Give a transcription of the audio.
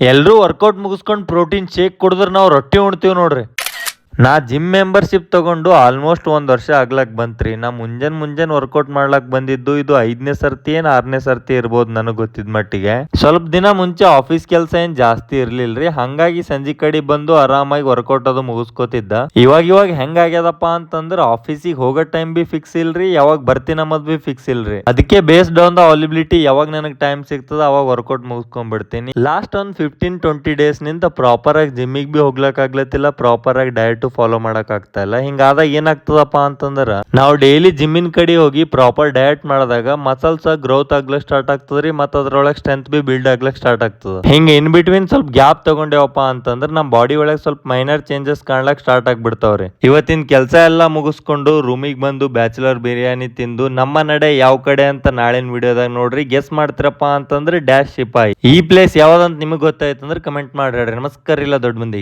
ಎಲ್ರೂ ವರ್ಕೌಟ್ ಮುಗಿಸ್ಕೊಂಡು protein shake ಕುಡಿದ್ರೆ ನಾವು ರೊಟ್ಟಿ ಉಣ್ತೀವಿ ನೋಡ್ರಿ. ನಾ ಜಿಮ್ ಮೆಂಬರ್ಶಿಪ್ ತಗೊಂಡು ಆಲ್ಮೋಸ್ಟ್ 1 ವರ್ಷ ಆಗ್ಲಕ್ ಬಂತ್ರಿ. ನಾ ಮುಂಜಾನೆ ವರ್ಕೌಟ್ ಮಾಡ್ಲಕ್ ಬಂದಿದ್ದು ಇದು 5ನೇ ಸರ್ತಿ ಏನ್ 6ನೇ ಸರ್ತಿ ಇರ್ಬೋದು ನನಗ್ ಗೊತ್ತಿದ್ ಮಟ್ಟಿಗೆ. ಸ್ವಲ್ಪ ದಿನ ಮುಂಚೆ ಆಫೀಸ್ ಕೆಲಸ ಏನ್ ಜಾಸ್ತಿ ಇರ್ಲಿಲ್ರಿ, ಹಂಗಾಗಿ ಸಂಜೆ ಕಡೆ ಬಂದು ಆರಾಮಾಗಿ ವರ್ಕೌಟ್ ಅದು ಮುಗಿಸ್ಕೋತಿದ್ದ. ಇವಾಗ ಹೆಂಗ್ ಆಗ್ಯದಪ್ಪ ಅಂತಂದ್ರ ಆಫೀಸಿಗೆ ಹೋಗೋ ಟೈಮ್ ಬಿ ಫಿಕ್ಸ್ ಇಲ್ರಿ, ಯಾವಾಗ ಬರ್ತೀನಿ ಅನ್ನೋದ್ ಬಿ ಫಿಕ್ಸ್ ಇಲ್ರಿ. ಅದಕ್ಕೆ ಬೇಸ್ಡ್ ಆನ್ ದ ಅವೈಲಬಿಲಿಟಿ ಯಾವಾಗ ನನಗ್ ಟೈಮ್ ಸಿಗ್ತದ ಅವಾಗ ವರ್ಕೌಟ್ ಮುಗಿಸ್ಕೊಂಡ್ಬಿಡ್ತೀನಿ. ಲಾಸ್ಟ್ ಒಂದ್ 15-20 ಡೇಸ್ ನಿಂದ ಪ್ರಾಪರ್ ಆಗಿ ಜಿಮ್ಮಿಗ್ ಬಿ ಹೋಗ್ಲಕ್ ಆಗ್ಲತ್ತಿಲ್ಲ, ಪ್ರಾಪರ್ ಆಗಿ ಡಯಟ್ ಫಾಲೋ ಮಾಡಕ್ ಆಗ್ತಾ ಇಲ್ಲ. ಹಿಂಗಾದಾಗ ಏನಾಗ್ತದಪ್ಪ ಅಂತಂದ್ರ ನಾವು ಡೈಲಿ ಜಿಮ್ಮಿನ ಕಡೆ ಹೋಗಿ ಪ್ರಾಪರ್ ಡಯಟ್ ಮಾಡಿದಾಗ ಮಸಲ್ಸ್ ಗ್ರೋತ್ ಆಗ್ಲಕ್ ಸ್ಟಾರ್ಟ್ ಆಗ್ತದ್ರಿ, ಮತ್ತ ಅದ್ರೊಳಗೆ ಸ್ಟ್ರೆಂತ್ ಬಿ ಬಿಲ್ಡ್ ಆಗ್ಲಕ್ ಸ್ಟಾರ್ಟ್ ಆಗ್ತದ. ಹಿಂಗ ಇನ್ ಬಿಟ್ವೀನ್ ಸ್ವಲ್ಪ ಗ್ಯಾಪ್ ತಗೊಂಡೇವಪ್ಪ ಅಂತಂದ್ರ ನಮ್ ಬಾಡಿ ಒಳಗೆ ಸ್ವಲ್ಪ ಮೈನರ್ ಚೇಂಜಸ್ ಕಾಣ್ಲಕ್ ಸ್ಟಾರ್ಟ್ ಆಗ್ಬಿಡ್ತಾವ್ರಿ. ಇವತ್ತಿನ ಕೆಲಸ ಎಲ್ಲಾ ಮುಗಿಸ್ಕೊಂಡು ರೂಮಿಗೆ ಬಂದು ಬ್ಯಾಚುಲರ್ ಬಿರಿಯಾನಿ ತಿಂದು ನಮ್ಮ ನಡೆ ಯಾವ ಕಡೆ ಅಂತ ನಾಳಿನ ವಿಡಿಯೋದಾಗ ನೋಡ್ರಿ. ಗೆಸ್ ಮಾಡ್ತಿರಪ್ಪ ಅಂತಂದ್ರೆ ಡ್ಯಾಶ್ ಶಿಪಾಯಿ. ಈ ಪ್ಲೇಸ್ ಯಾವ್ದಂತ ನಿಮಗೆ ಗೊತ್ತಾಯ್ತಂದ್ರೆ ಕಮೆಂಟ್ ಮಾಡಿ ಹೇಳ್ರಿ. ನಮಸ್ಕಾರ ಇಲ್ಲ ದೊಡ್ಡ ಮಂದಿ.